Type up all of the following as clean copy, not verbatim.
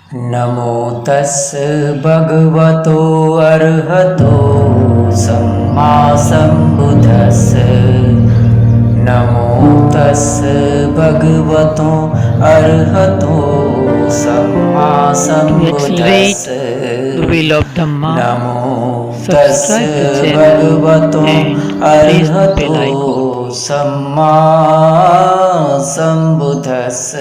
नमो तस् भगवतो अर्हतो सम्मा सम्बुद्धस्स। नमो तस् भगवतो अर्हतो सम्मा सम्बुद्धस्स। Wheel of Dhamma. नमो तस् Subscribe the channel भगवतो and press the bell अर्हतो icon. सम्मा सम्बुद्धस्स।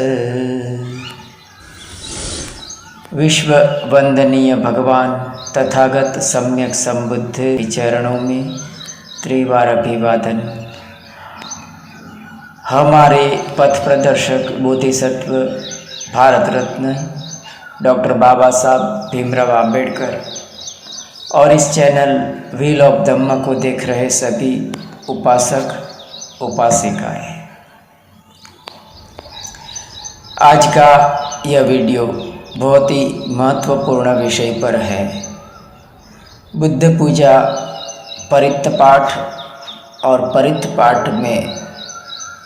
विश्व वंदनीय भगवान तथागत सम्यक संबुद्ध के चरणों में त्रिवार अभिवादन। हमारे पथ प्रदर्शक बोधिसत्व भारत रत्न डॉक्टर बाबा साहब भीमराव आम्बेडकर और इस चैनल व्हील ऑफ धम्मा को देख रहे सभी उपासक उपासिकाएं, आज का यह वीडियो बहुत ही महत्वपूर्ण विषय पर है। बुद्ध पूजा परित्त पाठ और परित्त पाठ में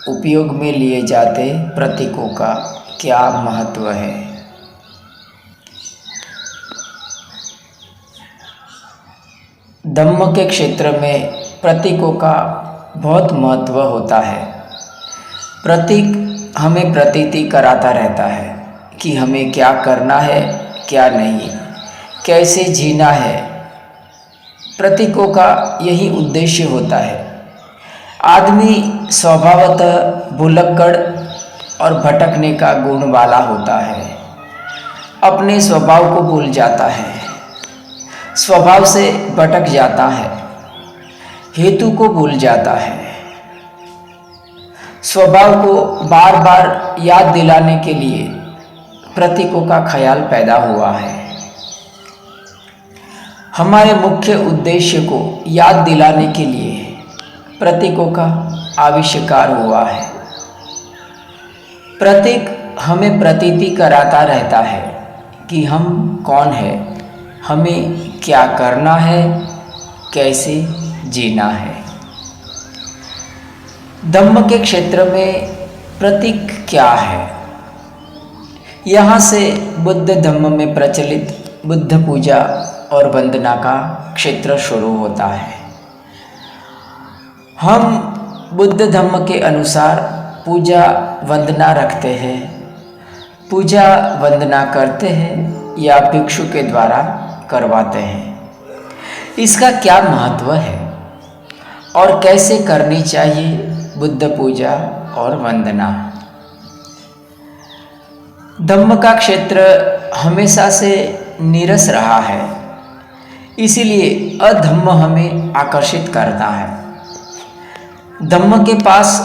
उपयोग में लिए जाते प्रतीकों का क्या महत्व है। धम्म के क्षेत्र में प्रतीकों का बहुत महत्व होता है। प्रतीक हमें प्रतीति कराता रहता है कि हमें क्या करना है, क्या नहीं, कैसे जीना है। प्रतीकों का यही उद्देश्य होता है। आदमी स्वभावतः भुलक्कड़ और भटकने का गुण वाला होता है। अपने स्वभाव को भूल जाता है, स्वभाव से भटक जाता है, हेतु को भूल जाता है। स्वभाव को बार बार याद दिलाने के लिए प्रतीकों का ख्याल पैदा हुआ है। हमारे मुख्य उद्देश्य को याद दिलाने के लिए प्रतीकों का आविष्कार हुआ है। प्रतीक हमें प्रतीति कराता रहता है कि हम कौन है, हमें क्या करना है, कैसे जीना है। धम्म के क्षेत्र में प्रतीक क्या है? यहाँ से बुद्ध धम्म में प्रचलित बुद्ध पूजा और वंदना का क्षेत्र शुरू होता है। हम बुद्ध धम्म के अनुसार पूजा वंदना रखते हैं, पूजा वंदना करते हैं या भिक्षु के द्वारा करवाते हैं। इसका क्या महत्व है और कैसे करनी चाहिए बुद्ध पूजा और वंदना? धम्म का क्षेत्र हमेशा से नीरस रहा है, इसीलिए अधम्म हमें आकर्षित करता है। धम्म के पास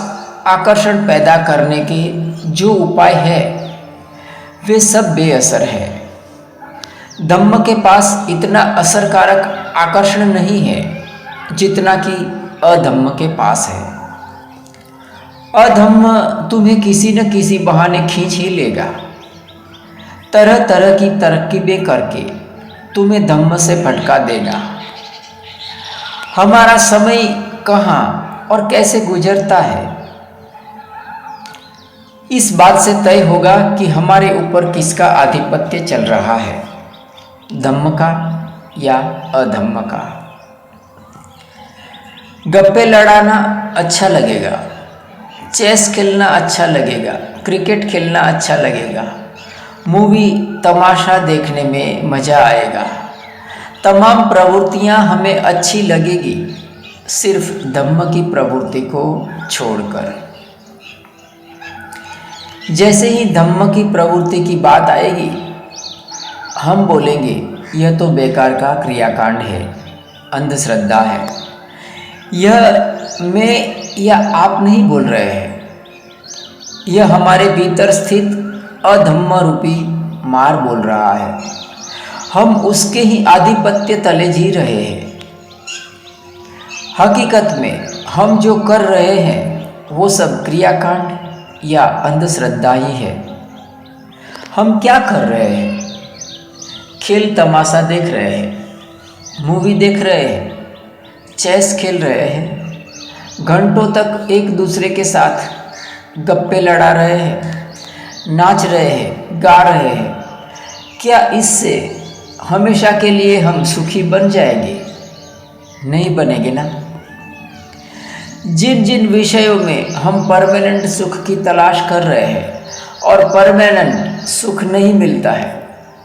आकर्षण पैदा करने के जो उपाय है वे सब बेअसर है। धम्म के पास इतना असरकारक आकर्षण नहीं है जितना कि अधम्म के पास है। अधम्म तुम्हें किसी न किसी बहाने खींच ही लेगा। तरह तरह की तरकीबें करके तुम्हें धम्म से भटका देगा। हमारा समय कहाँ और कैसे गुजरता है, इस बात से तय होगा कि हमारे ऊपर किसका आधिपत्य चल रहा है, धम्म का या अधम्म का। गप्पे लड़ाना अच्छा लगेगा, चेस खेलना अच्छा लगेगा, क्रिकेट खेलना अच्छा लगेगा, मूवी तमाशा देखने में मज़ा आएगा। तमाम प्रवृत्तियां हमें अच्छी लगेगी, सिर्फ धम्म की प्रवृत्ति को छोड़कर। जैसे ही धम्म की प्रवृत्ति की बात आएगी, हम बोलेंगे यह तो बेकार का क्रियाकांड है, अंधश्रद्धा है। यह मैं या आप नहीं बोल रहे हैं, यह हमारे भीतर स्थित अधम्म रूपी मार बोल रहा है। हम उसके ही आधिपत्य तले जी रहे हैं। हकीकत में हम जो कर रहे हैं वो सब क्रियाकांड या अंधश्रद्धा ही है। हम क्या कर रहे हैं? खेल तमाशा देख रहे हैं, मूवी देख रहे हैं, चेस खेल रहे हैं, घंटों तक एक दूसरे के साथ गप्पे लड़ा रहे हैं, नाच रहे हैं, गा रहे हैं, क्या इससे हमेशा के लिए हम सुखी बन जाएंगे? नहीं बनेंगे ना। जिन जिन विषयों में हम परमानेंट सुख की तलाश कर रहे हैं और परमानेंट सुख नहीं मिलता है,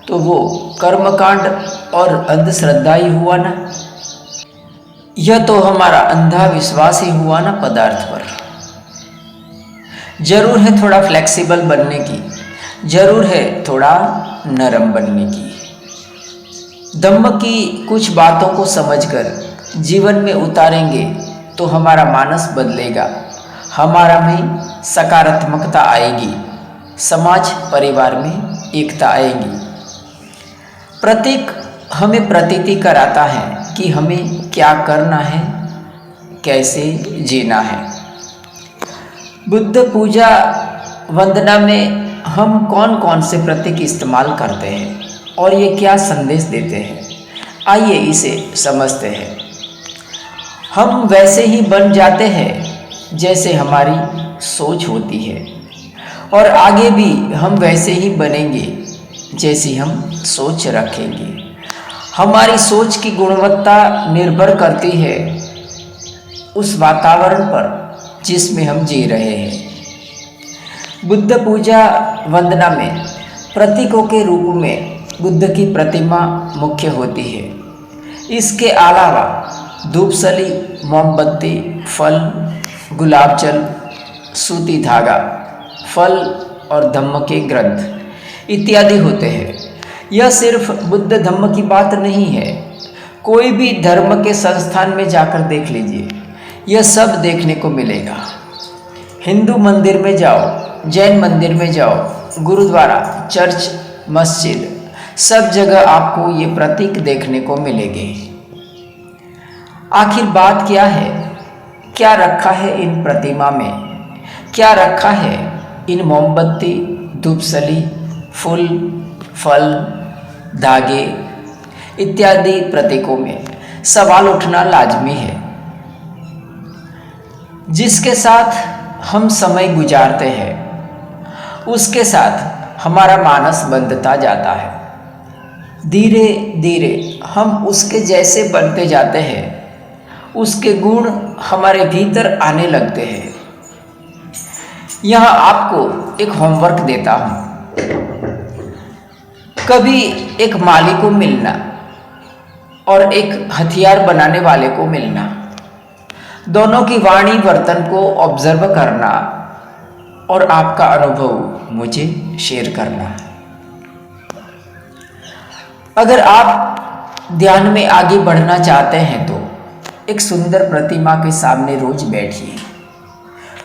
तो वो कर्मकांड और अंधश्रद्धा ही हुआ ना। यह तो हमारा अंधा विश्वास ही हुआ ना पदार्थ पर। जरूर है थोड़ा फ्लेक्सिबल बनने की, जरूर है थोड़ा नरम बनने की। धम्म की कुछ बातों को समझकर जीवन में उतारेंगे तो हमारा मानस बदलेगा, हमारा में सकारात्मकता आएगी, समाज परिवार में एकता आएगी। प्रतीक हमें प्रतीति कराता है कि हमें क्या करना है, कैसे जीना है। बुद्ध पूजा वंदना में हम कौन कौन से प्रतीक इस्तेमाल करते हैं और ये क्या संदेश देते हैं, आइए इसे समझते हैं। हम वैसे ही बन जाते हैं जैसे हमारी सोच होती है, और आगे भी हम वैसे ही बनेंगे जैसी हम सोच रखेंगे। हमारी सोच की गुणवत्ता निर्भर करती है उस वातावरण पर जिसमें हम जी रहे हैं। बुद्ध पूजा वंदना में प्रतीकों के रूप में बुद्ध की प्रतिमा मुख्य होती है। इसके अलावा धूपसली, मोमबत्ती, फल, गुलाब जल, सूती धागा, फल और धम्म के ग्रंथ इत्यादि होते हैं। यह सिर्फ बुद्ध धम्म की बात नहीं है, कोई भी धर्म के संस्थान में जाकर देख लीजिए, यह सब देखने को मिलेगा। हिंदू मंदिर में जाओ, जैन मंदिर में जाओ, गुरुद्वारा, चर्च, मस्जिद, सब जगह आपको ये प्रतीक देखने को मिलेंगे। आखिर बात क्या है? क्या रखा है इन प्रतिमा में? क्या रखा है इन मोमबत्ती, धूपसली, फूल, फल, धागे इत्यादि प्रतीकों में? सवाल उठना लाजमी है। जिसके साथ हम समय गुजारते हैं उसके साथ हमारा मानस बंधता जाता है। धीरे धीरे हम उसके जैसे बनते जाते हैं, उसके गुण हमारे भीतर आने लगते हैं। यहाँ आपको एक होमवर्क देता हूँ। कभी एक माली को मिलना और एक हथियार बनाने वाले को मिलना, दोनों की वाणी वर्तन को ऑब्जर्व करना और आपका अनुभव मुझे शेयर करना। अगर आप ध्यान में आगे बढ़ना चाहते हैं तो एक सुंदर प्रतिमा के सामने रोज बैठिए,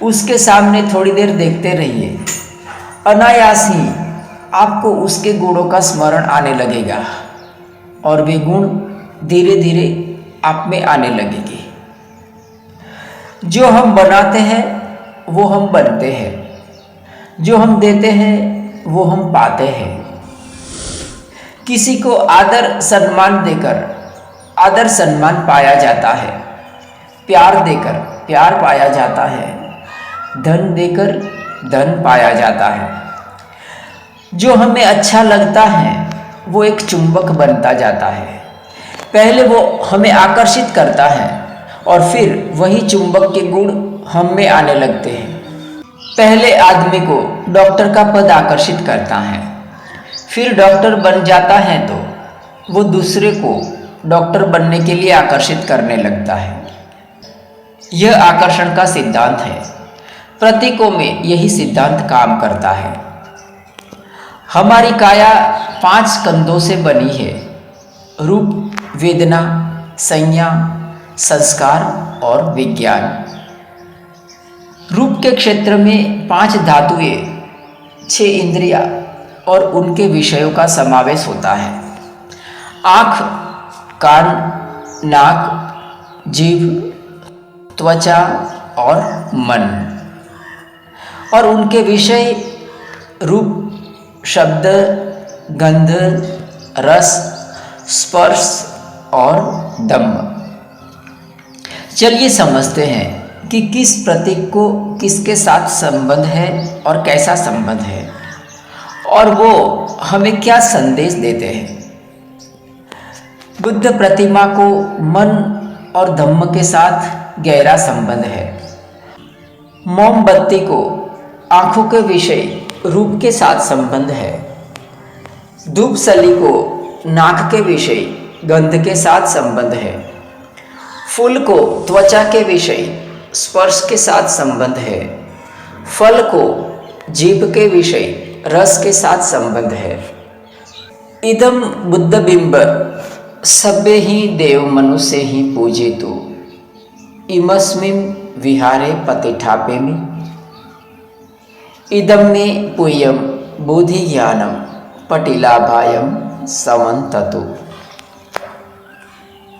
उसके सामने थोड़ी देर देखते रहिए। अनायास ही आपको उसके गुणों का स्मरण आने लगेगा और वे गुण धीरे धीरे आप में आने लगेंगे। जो हम बनाते हैं वो हम बनते हैं, जो हम देते हैं वो हम पाते हैं। किसी को आदर सम्मान देकर आदर सम्मान पाया जाता है, प्यार देकर प्यार पाया जाता है, धन देकर धन पाया जाता है। जो हमें अच्छा लगता है वो एक चुंबक बनता जाता है। पहले वो हमें आकर्षित करता है और फिर वही चुंबक के गुण हम में आने लगते हैं। पहले आदमी को डॉक्टर का पद आकर्षित करता है, फिर डॉक्टर बन जाता है तो वो दूसरे को डॉक्टर बनने के लिए आकर्षित करने लगता है। यह आकर्षण का सिद्धांत है। प्रतीकों में यही सिद्धांत काम करता है। हमारी काया 5 स्कंदों से बनी है: रूप, वेदना, संज्ञा, संस्कार और विज्ञान। रूप के क्षेत्र में 5 धातुएं, 6 इंद्रियां और उनके विषयों का समावेश होता है: आँख, कान, नाक, जीभ, त्वचा और मन। और उनके विषय रूप, शब्द, गंध, रस, स्पर्श और दम्भ। चलिए समझते हैं कि किस प्रतीक को किसके साथ संबंध है और कैसा संबंध है। और वो हमें क्या संदेश देते हैं। बुद्ध प्रतिमा को मन और धम्म के साथ गहरा संबंध है। मोमबत्ती को आंखों के विषय रूप के साथ संबंध है। धूपसली को नाक के विषय गंध के साथ संबंध है। फूल को त्वचा के विषय स्पर्श के साथ संबंध है। फल को जीभ के विषय रस के साथ संबंध है। इदम बुद्ध बिंब सभ्य ही देव मनुष्य ही पूजितु इमस्मिन् विहारे पतिठापेमि इदम में पुय्यम बोधि ज्ञानम पटिलाभायम समन्ततु।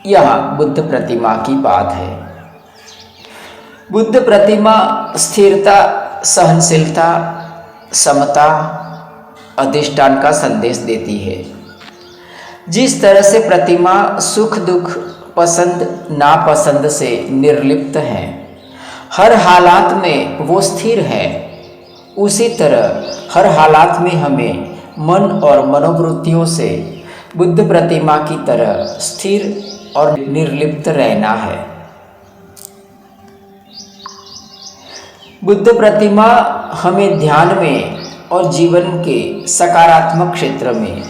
यह बुद्ध प्रतिमा की बात है। बुद्ध प्रतिमा स्थिरता, सहनशीलता, समता, अधिष्ठान का संदेश देती है। जिस तरह से प्रतिमा सुख दुख, पसंद नापसंद से निर्लिप्त है, हर हालात में वो स्थिर है, उसी तरह हर हालात में हमें मन और मनोवृत्तियों से बुद्ध प्रतिमा की तरह स्थिर और निर्लिप्त रहना है। बुद्ध प्रतिमा हमें ध्यान में और जीवन के सकारात्मक क्षेत्र में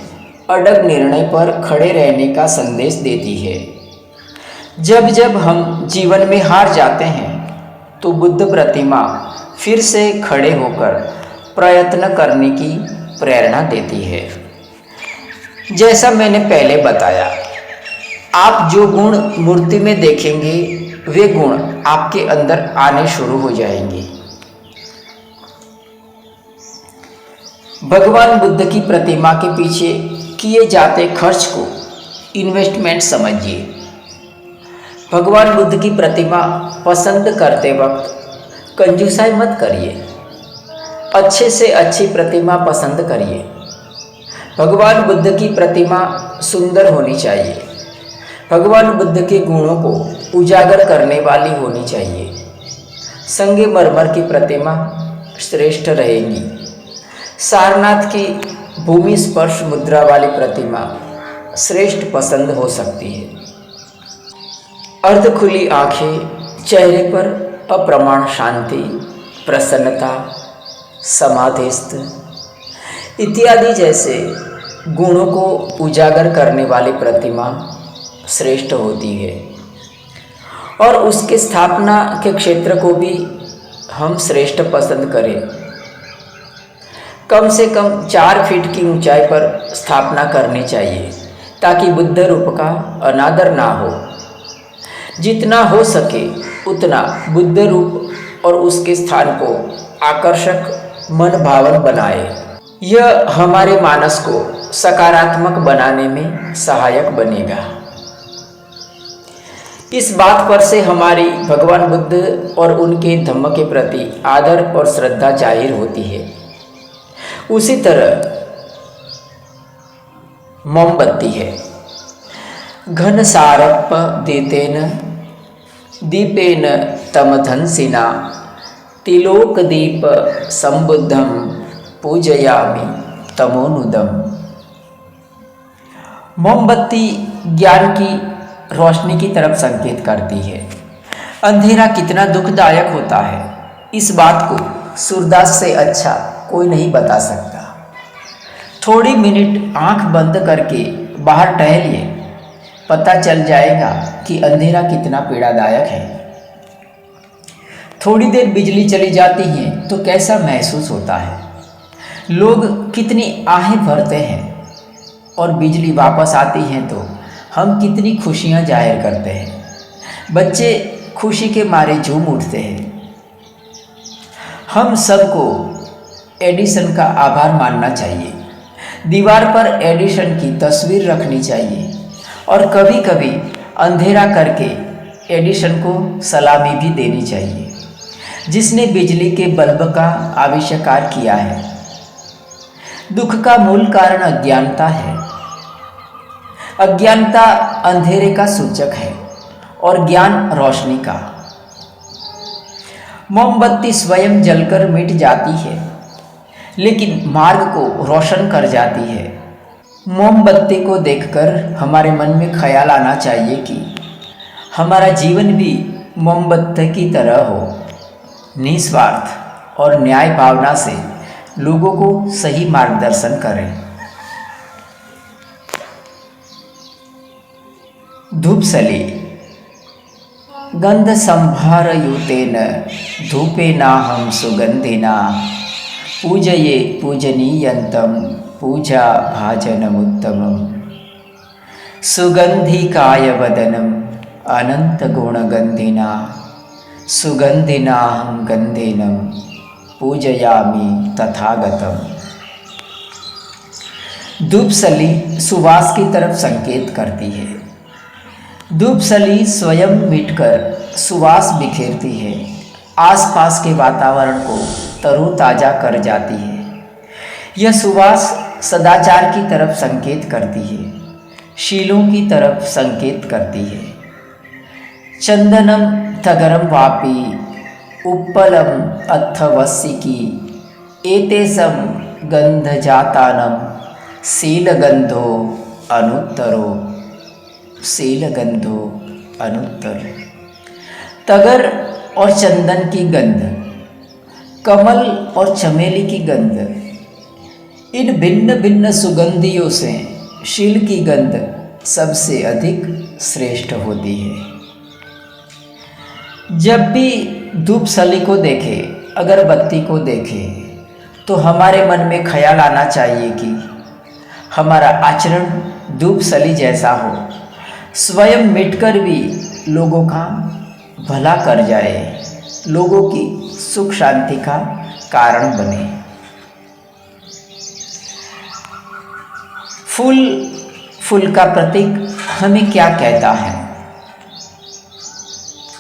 अड़ग निर्णय पर खड़े रहने का संदेश देती है। जब जब हम जीवन में हार जाते हैं तो बुद्ध प्रतिमा फिर से खड़े होकर प्रयत्न करने की प्रेरणा देती है। जैसा मैंने पहले बताया, आप जो गुण मूर्ति में देखेंगे वे गुण आपके अंदर आने शुरू हो जाएंगे। भगवान बुद्ध की प्रतिमा के पीछे किए जाते खर्च को इन्वेस्टमेंट समझिए। भगवान बुद्ध की प्रतिमा पसंद करते वक्त कंजूसाई मत करिए। अच्छे से अच्छी प्रतिमा पसंद करिए। भगवान बुद्ध की प्रतिमा सुंदर होनी चाहिए। भगवान बुद्ध के गुणों को उजागर करने वाली होनी चाहिए। संगमरमर की प्रतिमा श्रेष्ठ रहेगी। सारनाथ की भूमि स्पर्श मुद्रा वाली प्रतिमा श्रेष्ठ पसंद हो सकती है। अर्ध खुली आंखें, चेहरे पर अप्रमाण शांति, प्रसन्नता, समाधिस्थ इत्यादि जैसे गुणों को उजागर करने वाली प्रतिमा श्रेष्ठ होती है। और उसके स्थापना के क्षेत्र को भी हम श्रेष्ठ पसंद करें। कम से कम 4 फीट की ऊंचाई पर स्थापना करनी चाहिए ताकि बुद्ध रूप का अनादर ना हो। जितना हो सके उतना बुद्ध रूप और उसके स्थान को आकर्षक मन भावन बनाए। यह हमारे मानस को सकारात्मक बनाने में सहायक बनेगा। इस बात पर से हमारी भगवान बुद्ध और उनके धम्म के प्रति आदर और श्रद्धा जाहिर होती है। उसी तरह मोमबत्ती है। घन सारप देतेन दीपेन तमधंसिना तिलोक दीप संबुद्धम पूजयामि तमोनुदम। मोमबत्ती ज्ञान की रोशनी की तरफ संकेत करती है। अंधेरा कितना दुखदायक होता है, इस बात को सूरदास से अच्छा कोई नहीं बता सकता। थोड़ी मिनट आंख बंद करके बाहर टहलिए, पता चल जाएगा कि अंधेरा कितना पीड़ादायक है। थोड़ी देर बिजली चली जाती है तो कैसा महसूस होता है। लोग कितनी आहें भरते हैं और बिजली वापस आती है तो हम कितनी खुशियां जाहिर करते हैं। बच्चे खुशी के मारे झूम उठते हैं। हम सबको एडिसन का आभार मानना चाहिए। दीवार पर एडिसन की तस्वीर रखनी चाहिए और कभी कभी अंधेरा करके एडिसन को सलामी भी देनी चाहिए, जिसने बिजली के बल्ब का आविष्कार किया है। दुख का मूल कारण अज्ञानता है। अज्ञानता अंधेरे का सूचक है और ज्ञान रोशनी का। मोमबत्ती स्वयं जलकर मिट जाती है, लेकिन मार्ग को रोशन कर जाती है। मोमबत्ती को देखकर हमारे मन में ख्याल आना चाहिए कि हमारा जीवन भी मोमबत्ती की तरह हो, निस्वार्थ और न्याय भावना से लोगों को सही मार्गदर्शन करें। धूपसली गंध संभारयुतेन धूपेनाहं सुगंधिना पूजये पूजनीयन्तं पूजा भाजनमुत्तमम् सुगंधिकाय वदनम् अनंतगुणगंधिना सुगंधिनाहं गंधेनं पूजयामि तथागतम्। धूपसली सुवास की तरफ संकेत करती है। धूपसली स्वयं मिटकर सुवास बिखेरती है, आसपास के वातावरण को तरोताजा कर जाती है। यह सुवास सदाचार की तरफ संकेत करती है, शीलों की तरफ संकेत करती है। चंदनम तगरम वापी उपलम अथवस्सिकी एतेसम गंधजातानम शीलगंधो अनुत्तरो शीलगंधो अनुत्तर। तगर और चंदन की गंध, कमल और चमेली की गंध, इन भिन्न भिन्न सुगंधियों से शील की गंध सबसे अधिक श्रेष्ठ होती है। जब भी धूपसली को देखे, अगरबत्ती को देखे, तो हमारे मन में ख्याल आना चाहिए कि हमारा आचरण धूपसली जैसा हो, स्वयं मिटकर भी लोगों का भला कर जाए, लोगों की सुख शांति का कारण बने। फूल का प्रतीक हमें क्या कहता है?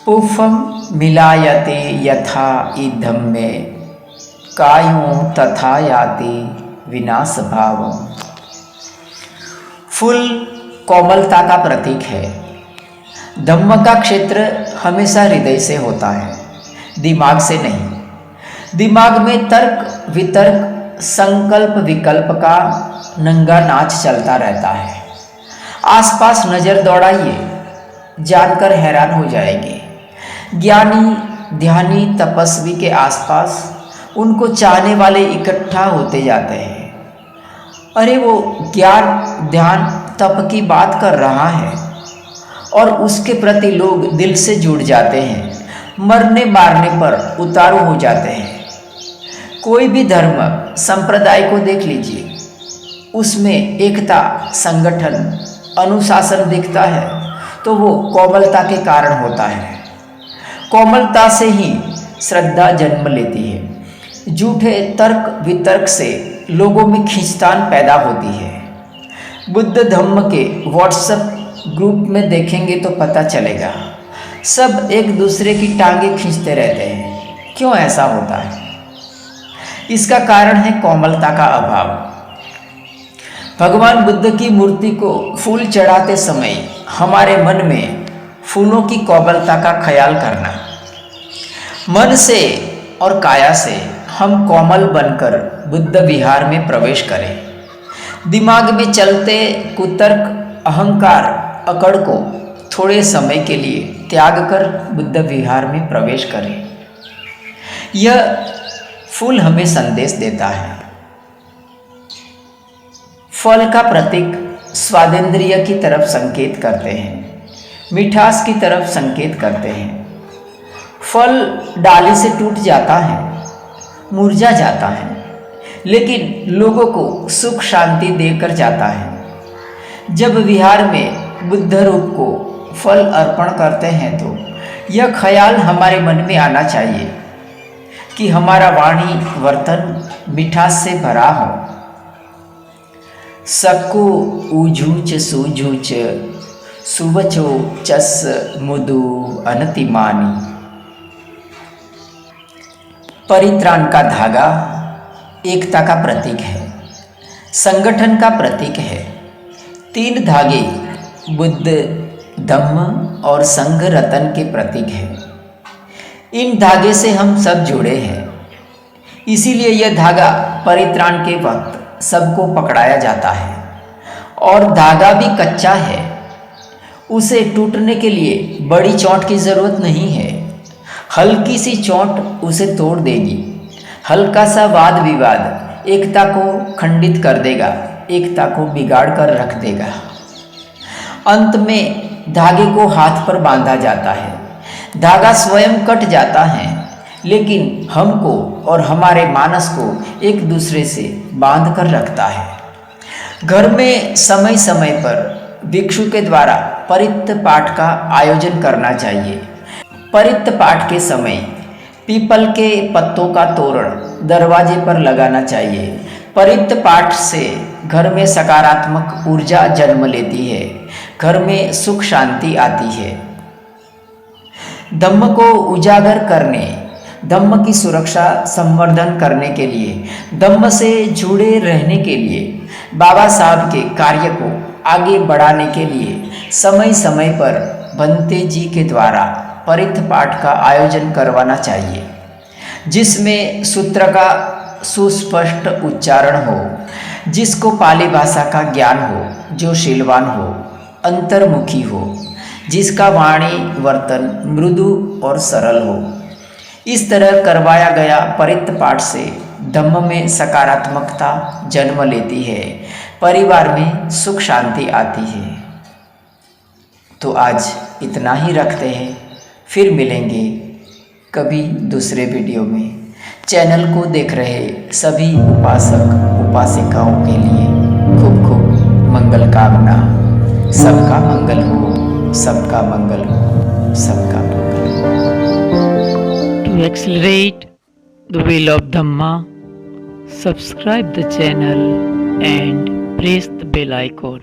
पुष्पम मिलायते यथा ईधम में कायों तथा याति विनाश भावम। फूल कोमलता का प्रतीक है। धम्म का क्षेत्र हमेशा हृदय से होता है, दिमाग से नहीं। दिमाग में तर्क वितर्क संकल्प विकल्प का नंगा नाच चलता रहता है। आसपास नजर दौड़ाइए, जानकर हैरान हो जाएंगे। ज्ञानी ध्यानी तपस्वी के आसपास उनको चाहने वाले इकट्ठा होते जाते हैं। अरे वो ज्ञान ध्यान तप की बात कर रहा है और उसके प्रति लोग दिल से जुड़ जाते हैं, मरने मारने पर उतारू हो जाते हैं। कोई भी धर्म संप्रदाय को देख लीजिए, उसमें एकता संगठन अनुशासन दिखता है तो वो कोमलता के कारण होता है। कोमलता से ही श्रद्धा जन्म लेती है। झूठे तर्क वितर्क से लोगों में खींचतान पैदा होती है। बुद्ध धम्म के व्हाट्सएप ग्रुप में देखेंगे तो पता चलेगा, सब एक दूसरे की टांगे खींचते रहते हैं। क्यों ऐसा होता है? इसका कारण है कोमलता का अभाव। भगवान बुद्ध की मूर्ति को फूल चढ़ाते समय हमारे मन में फूलों की कोमलता का ख्याल करना। मन से और काया से हम कोमल बनकर बुद्ध विहार में प्रवेश करें। दिमाग में चलते कुतर्क अहंकार अकड़ को थोड़े समय के लिए त्याग कर बुद्ध विहार में प्रवेश करें। यह फूल हमें संदेश देता है। फल का प्रतीक स्वादेंद्रिय की तरफ संकेत करते हैं, मिठास की तरफ संकेत करते हैं। फल डाली से टूट जाता है, मुरझा जाता है, लेकिन लोगों को सुख शांति देकर जाता है। जब विहार में बुद्ध रूप को फल अर्पण करते हैं तो यह ख्याल हमारे मन में आना चाहिए कि हमारा वाणी वर्तन मिठास से भरा हो। सक्कु ऊझूच सूझूच सुवचो चस मुदु अनतिमानी। परित्राण का धागा एकता का प्रतीक है, संगठन का प्रतीक है। 3 धागे बुद्ध धम्म और संघ रतन के प्रतीक हैं। इन धागे से हम सब जुड़े हैं। इसीलिए यह धागा परित्राण के वक्त सबको पकड़ाया जाता है। और धागा भी कच्चा है, उसे टूटने के लिए बड़ी चोट की ज़रूरत नहीं है। हल्की सी चोट उसे तोड़ देगी। हल्का सा वाद विवाद एकता को खंडित कर देगा, एकता को बिगाड़ कर रख देगा। अंत में धागे को हाथ पर बांधा जाता है। धागा स्वयं कट जाता है, लेकिन हमको और हमारे मानस को एक दूसरे से बांध कर रखता है। घर में समय समय पर भिक्षु के द्वारा परित्त पाठ का आयोजन करना चाहिए। परित्त पाठ के समय पीपल के पत्तों का तोरण दरवाजे पर लगाना चाहिए। परित्त पाठ से घर में सकारात्मक ऊर्जा जन्म लेती है, घर में सुख शांति आती है। धम्म को उजागर करने, धम्म की सुरक्षा संवर्धन करने के लिए, धम्म से जुड़े रहने के लिए, बाबा साहब के कार्य को आगे बढ़ाने के लिए समय समय पर भंते जी के द्वारा परित्त पाठ का आयोजन करवाना चाहिए, जिसमें सूत्र का सुस्पष्ट उच्चारण हो, जिसको पाली भाषा का ज्ञान हो, जो शीलवान हो, अंतर्मुखी हो, जिसका वाणी वर्तन मृदु और सरल हो। इस तरह करवाया गया परित्त पाठ से धम्म में सकारात्मकता जन्म लेती है, परिवार में सुख शांति आती है। तो आज इतना ही रखते हैं, फिर मिलेंगे कभी दूसरे वीडियो में। चैनल को देख रहे सभी उपासक उपासिकाओं के लिए खूब खूब मंगल कामना। सबका मंगल हो, सबका मंगल हो, सबका मंगल हो। To accelerate the wheel of Dhamma, subscribe the channel and press the bell icon.